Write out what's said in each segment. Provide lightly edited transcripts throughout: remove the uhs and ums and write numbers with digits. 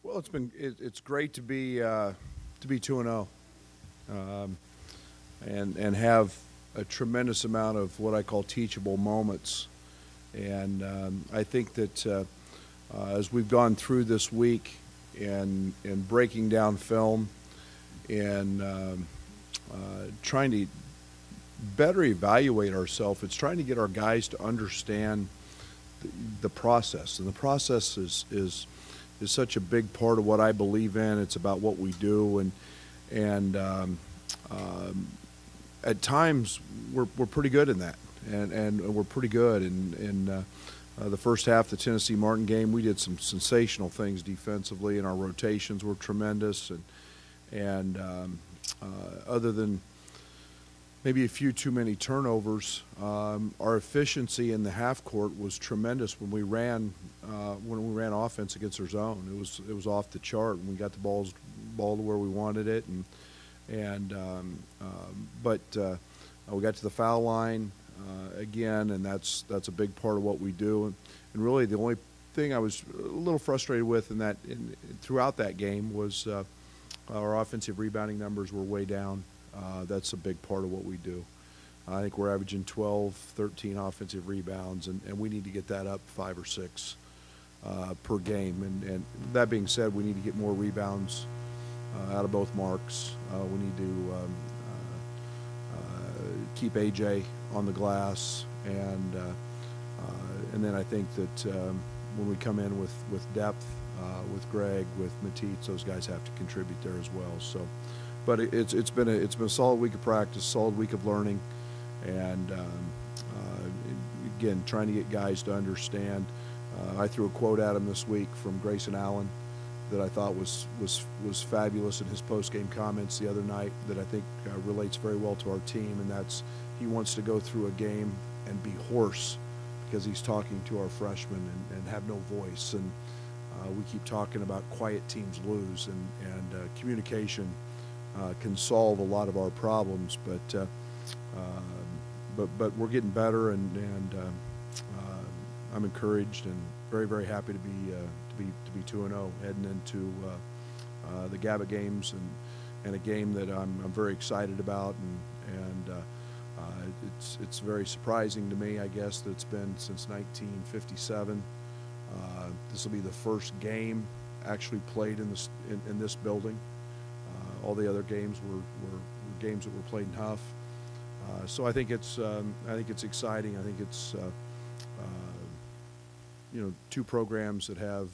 Well, it's great to be 2-0, and have a tremendous amount of what I call teachable moments, and I think that as we've gone through this week and breaking down film and trying to better evaluate ourselves, it's trying to get our guys to understand the process, and the process is such a big part of what I believe in. It's about what we do, and at times we're pretty good in that, and we're pretty good. In the first half, the Tennessee Martin game, we did some sensational things defensively, and our rotations were tremendous. And other than maybe a few too many turnovers, our efficiency in the half court was tremendous when we ran offense against their zone. It was off the chart, and we got the ball to where we wanted it, but we got to the foul line again, and that's a big part of what we do. And really, the only thing I was a little frustrated with throughout that game was our offensive rebounding numbers were way down. That's a big part of what we do. I think we're averaging 12, 13 offensive rebounds, and we need to get that up 5 or 6 per game. And that being said, we need to get more rebounds out of both marks. We need to keep AJ on the glass, and then I think that when we come in with depth, with Greg, with Matisse, those guys have to contribute there as well. So. But it's been a solid week of practice, solid week of learning, and again, trying to get guys to understand. I threw a quote at him this week from Grayson Allen that I thought was fabulous in his post-game comments the other night, that I think relates very well to our team, and that's he wants to go through a game and be hoarse because he's talking to our freshmen and have no voice. And we keep talking about quiet teams lose, and communication can solve a lot of our problems, but we're getting better, and I'm encouraged and very, very happy to be 2-0 heading into the Gavitt games, and a game that I'm very excited about, and it's very surprising to me, I guess, that it's been since 1957. This will be the first game actually played in this building. All the other games were games that were played in Huff. So I think it's exciting. I think it's two programs that have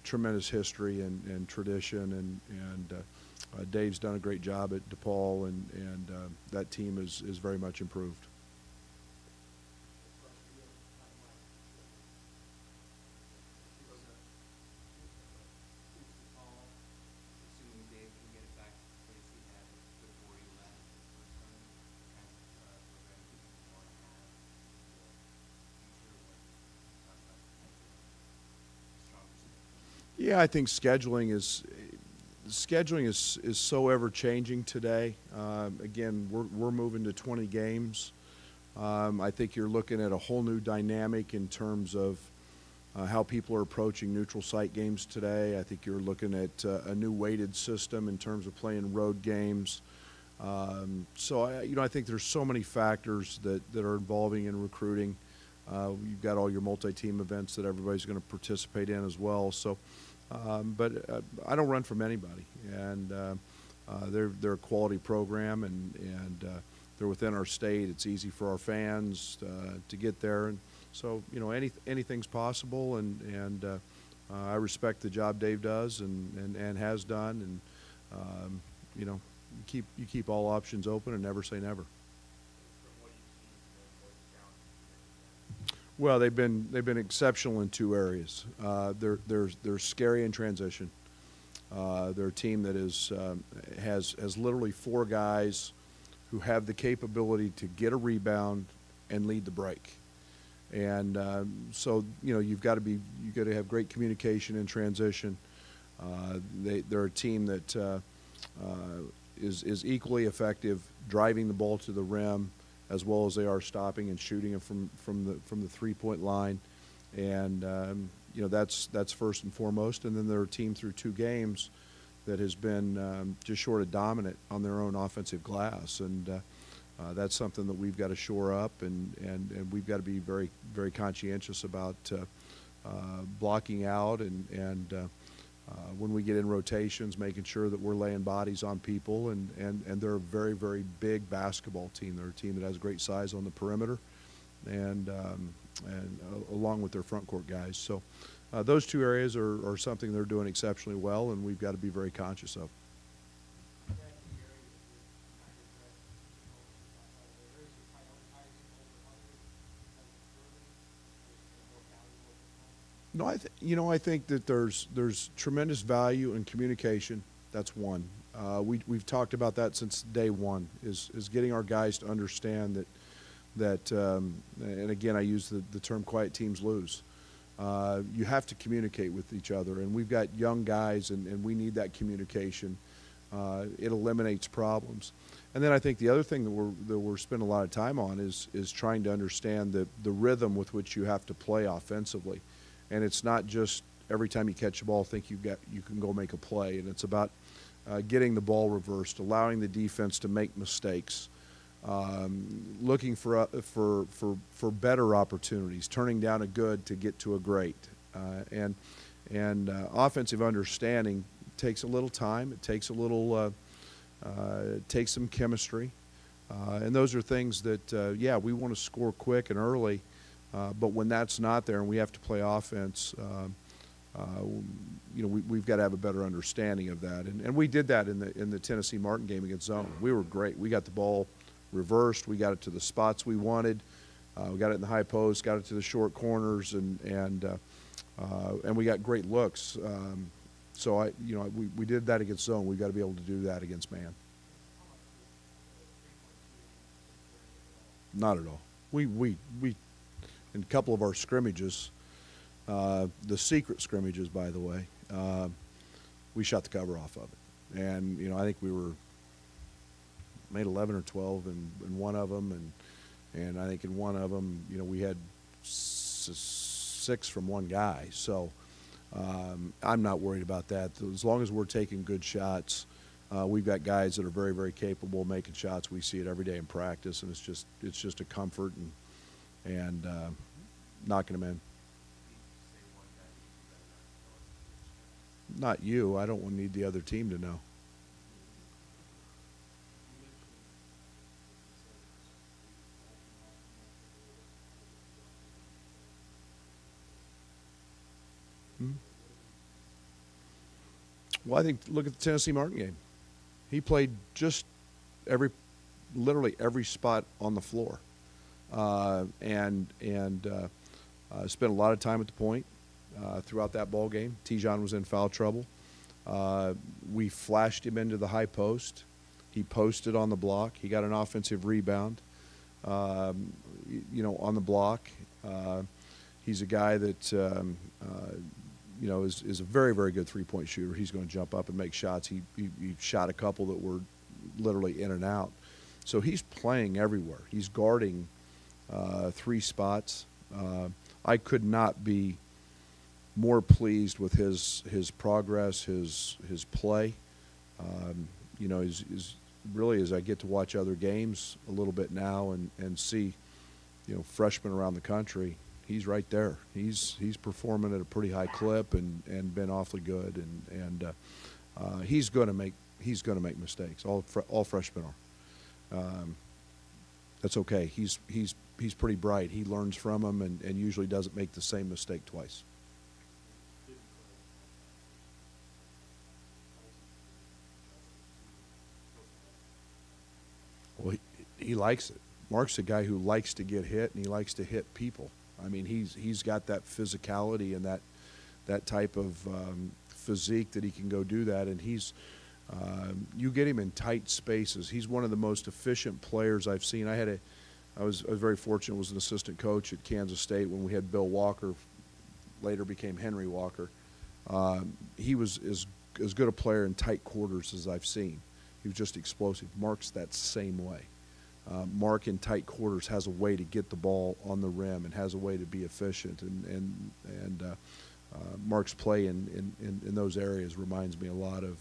tremendous history and tradition, and Dave's done a great job at DePaul, and that team is very much improved. Yeah, I think scheduling is so ever changing today. Again, we're moving to 20 games. I think you're looking at a whole new dynamic in terms of how people are approaching neutral site games today. I think you're looking at a new weighted system in terms of playing road games. So I think there's so many factors that are involving in recruiting. You've got all your multi-team events that everybody's going to participate in as well. So, but I don't run from anybody, and they're a quality program, and they're within our state. It's easy for our fans to get there, and so anything's possible. And I respect the job Dave does and has done, and you keep all options open and never say never. Well, they've been exceptional in 2 areas. They're scary in transition. They're a team that has literally 4 guys who have the capability to get a rebound and lead the break. And so you've got to have great communication in transition. They're a team that is equally effective driving the ball to the rim, as well as they are stopping and shooting it from the 3-point line. And that's first and foremost. And then they're a team through 2 games that has been just short of dominant on their own offensive glass, and that's something that we've got to shore up, and we've got to be very, very conscientious about blocking out, and when we get in rotations, making sure that we're laying bodies on people, and they're a very, very big basketball team. They're a team that has great size on the perimeter, and along with their front court guys. So those 2 areas are something they're doing exceptionally well, and we've got to be very conscious of. No, I think that there's tremendous value in communication. That's one. We've talked about that since day one. Is getting our guys to understand that and again, I use the term quiet teams lose. You have to communicate with each other, and we've got young guys, and we need that communication. It eliminates problems. And then I think the other thing that we're spending a lot of time on is trying to understand the rhythm with which you have to play offensively. And it's not just every time you catch a ball think you can go make a play, and it's about getting the ball reversed, allowing the defense to make mistakes, looking for better opportunities, turning down a good to get to a great, and offensive understanding takes a little time. It takes a little it takes some chemistry, and those are things that we want to score quick and early. But when that's not there and we have to play offense, we've got to have a better understanding of that. And we did that in the Tennessee Martin game against zone. We were great. We got the ball reversed. We got it to the spots we wanted. We got it in the high post, got it to the short corners, and we got great looks. So we did that against zone. We've got to be able to do that against man. Not at all. We in a couple of our scrimmages, the secret scrimmages, by the way, we shot the cover off of it. And, I think we made 11 or 12 in one of them. And I think in one of them, we had 6 from one guy. So I'm not worried about that. As long as we're taking good shots, we've got guys that are very, very capable of making shots. We see it every day in practice, and it's just a comfort and knocking them in. Not you. I don't need the other team to know. Well, I think look at the Tennessee Martin game. He played just literally every spot on the floor, and spent a lot of time at the point throughout that ball game. Tijon was in foul trouble. We flashed him into the high post. He posted on the block. He got an offensive rebound, on the block. He's a guy that is a very, very good three-point shooter. He's going to jump up and make shots. He shot a couple that were literally in and out. So he's playing everywhere. He's guarding 3 spots. I could not be more pleased with his progress, his play. Is really, as I get to watch other games a little bit now and see, freshmen around the country, he's right there. He's performing at a pretty high clip and been awfully good, and he's going to make mistakes. All freshmen are. That's okay. He's pretty bright. He learns from them and usually doesn't make the same mistake twice. Well, he likes it. Mark's a guy who likes to get hit, and he likes to hit people. I mean, he's got that physicality and that type of physique that he can go do that. And you get him in tight spaces. He's one of the most efficient players I've seen. I was very fortunate. Was an assistant coach at Kansas State when we had Bill Walker, later became Henry Walker. He was as good a player in tight quarters as I've seen. He was just explosive. Mark's that same way. Mark in tight quarters has a way to get the ball on the rim and has a way to be efficient. And Mark's play in those areas reminds me a lot of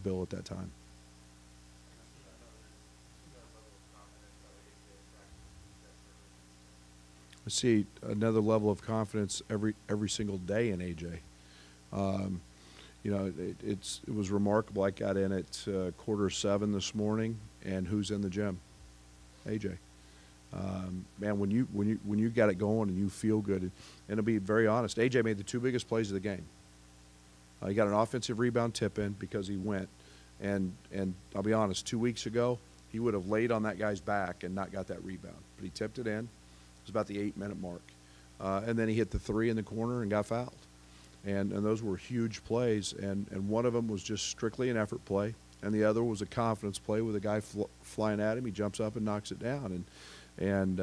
Bill at that time. I see another level of confidence every single day in AJ. You know, it was remarkable. I got in at 7:15 this morning, and who's in the gym? AJ. Man, when you got it going and you feel good, and to be very honest, AJ made the two biggest plays of the game. He got an offensive rebound tip in because he went, and I'll be honest, 2 weeks ago he would have laid on that guy's back and not got that rebound, but he tipped it in. It was about the 8-minute mark, and then he hit the three in the corner and got fouled. And those were huge plays, and one of them was just strictly an effort play, and the other was a confidence play with a guy flying at him. He jumps up and knocks it down, and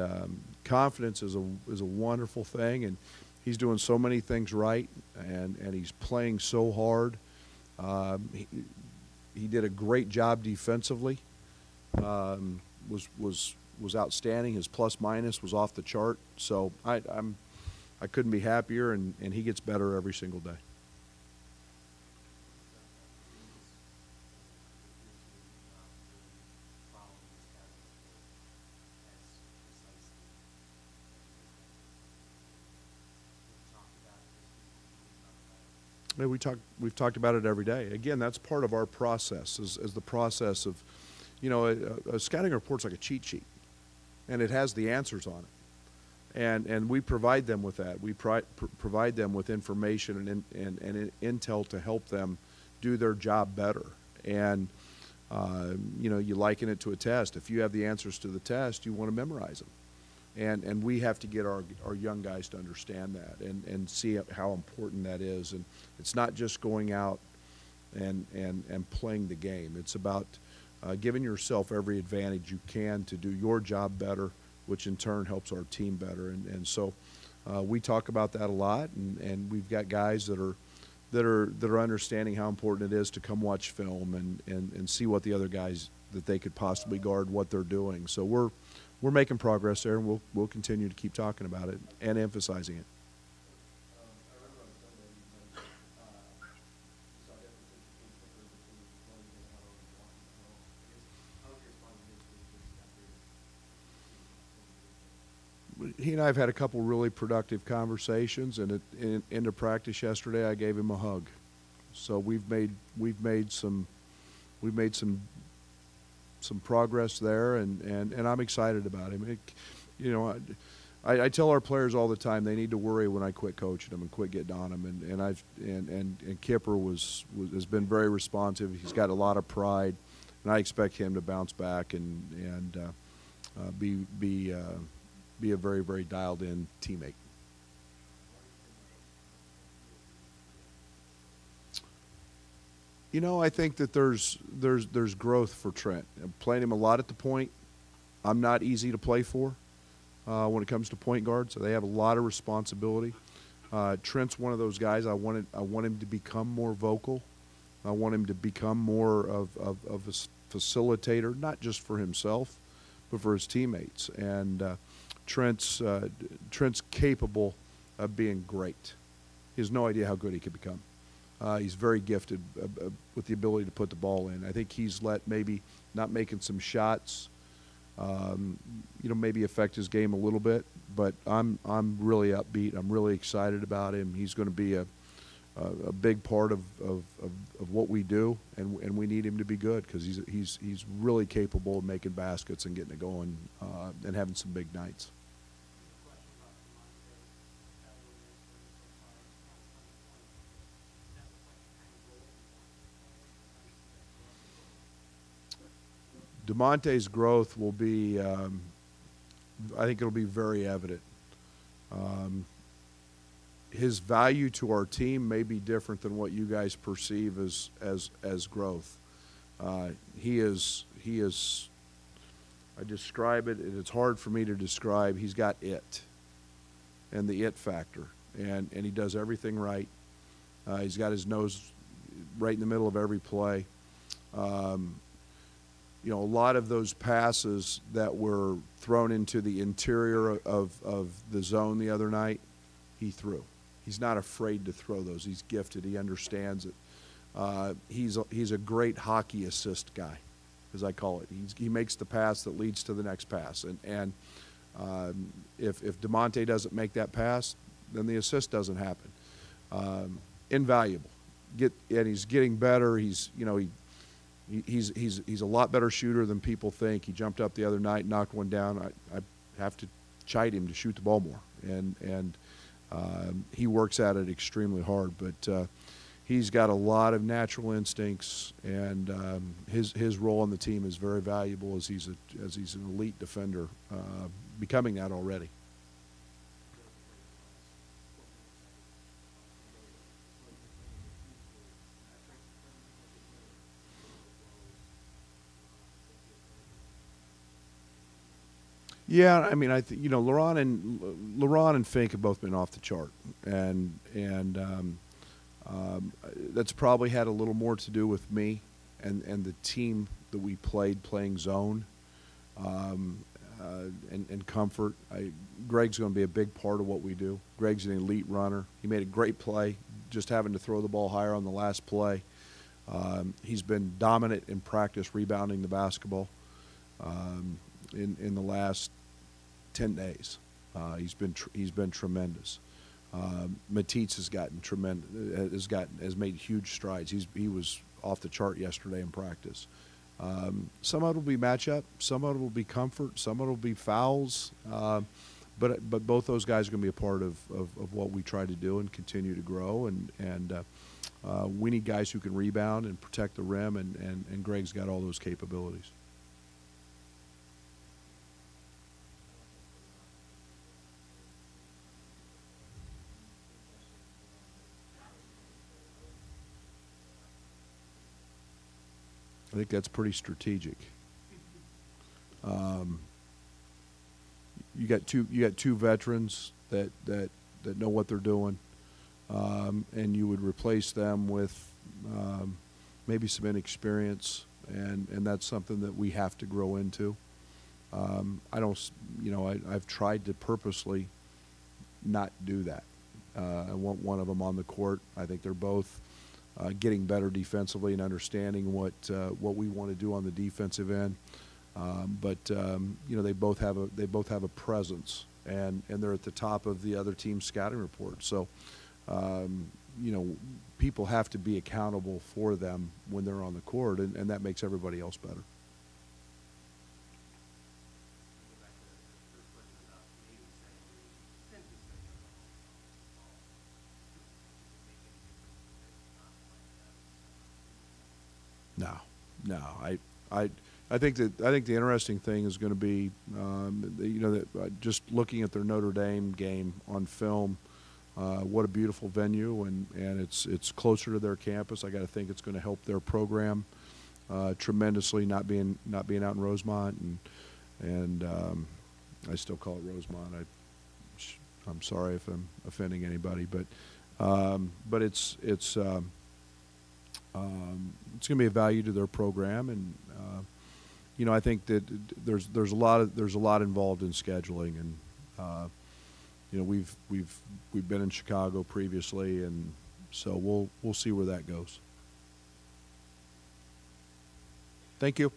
confidence is a wonderful thing, and he's doing so many things right, and he's playing so hard. He did a great job defensively. Was outstanding. His plus minus was off the chart. So I couldn't be happier, and he gets better every single day. Yeah, we've talked about it every day. Again, that's part of our process, is the process of, you know, a scouting report's like a cheat sheet, and it has the answers on it. And we provide them with that. We provide them with information and intel to help them do their job better. And, you know, you liken it to a test. If you have the answers to the test, you want to memorize them. And we have to get our young guys to understand that and see how important that is. And it's not just going out and playing the game. It's about giving yourself every advantage you can to do your job better, which in turn helps our team better. And so we talk about that a lot, and we've got guys that are understanding how important it is to come watch film and see what the other guys that they could possibly guard, what they're doing. So we're making progress there, and we'll continue to keep talking about it and emphasizing it. He and I have had a couple really productive conversations, and into practice yesterday, I gave him a hug. So we've made some progress there, and I'm excited about him. You know, I tell our players all the time they need to worry when I quit coaching them and quit getting on them. And Kipper has been very responsive. He's got a lot of pride, and I expect him to bounce back and be a very, very dialed-in teammate. You know, I think that there's growth for Trent. I'm playing him a lot at the point. I'm not easy to play for when it comes to point guard, so they have a lot of responsibility. Trent's one of those guys. I want him to become more vocal. I want him to become more of a facilitator, not just for himself, but for his teammates. And Trent's capable of being great. He has no idea how good he could become. He's very gifted with the ability to put the ball in. I think he's let maybe not making some shots, you know, maybe affect his game a little bit. But I'm really upbeat. I'm really excited about him. He's going to be a big part of what we do, and we need him to be good because he's really capable of making baskets and getting it going and having some big nights. DeMonte's growth will be, I think it'll be very evident. His value to our team may be different than what you guys perceive as growth. He is. I describe it, and it's hard for me to describe. He's got it, and the it factor, and he does everything right. He's got his nose right in the middle of every play. a lot of those passes that were thrown into the interior of the zone the other night, he threw. He's not afraid to throw those. He's gifted. He understands it. He's a great hockey assist guy, as I call it. He makes the pass that leads to the next pass. And if DeMonte doesn't make that pass, then the assist doesn't happen. Invaluable. And he's getting better. He's a lot better shooter than people think. He jumped up the other night, knocked one down. I have to chide him to shoot the ball more. And he works at it extremely hard. But he's got a lot of natural instincts, and his role on the team is very valuable as he's an elite defender, becoming that already. Yeah, I mean, LeRon and Fink have both been off the chart, and that's probably had a little more to do with me and the team that we playing zone, and comfort. Greg's going to be a big part of what we do. Greg's an elite runner. He made a great play, just having to throw the ball higher on the last play. He's been dominant in practice rebounding the basketball. In the last 10 days, he's been tremendous. Matisse has made huge strides. He was off the chart yesterday in practice. Some of it will be matchup, some of it will be comfort, some of it will be fouls. But both those guys are going to be a part of what we try to do and continue to grow. And we need guys who can rebound and protect the rim, and Greg's got all those capabilities. I think that's pretty strategic. You got two veterans that know what they're doing, and you would replace them with maybe some inexperience, and that's something that we have to grow into. I've tried to purposely not do that. I want one of them on the court. I think they're both getting better defensively and understanding what we want to do on the defensive end. They both have a presence, and they're at the top of the other team's scouting report. So, people have to be accountable for them when they're on the court, and that makes everybody else better. No. I think the interesting thing is going to be, just looking at their Notre Dame game on film. What a beautiful venue, and it's closer to their campus. I got to think it's going to help their program tremendously. Not being out in Rosemont, and I still call it Rosemont. I'm sorry if I'm offending anybody, but it's going to be a value to their program, and I think that there's a lot involved in scheduling, and we've been in Chicago previously, and so we'll see where that goes. Thank you.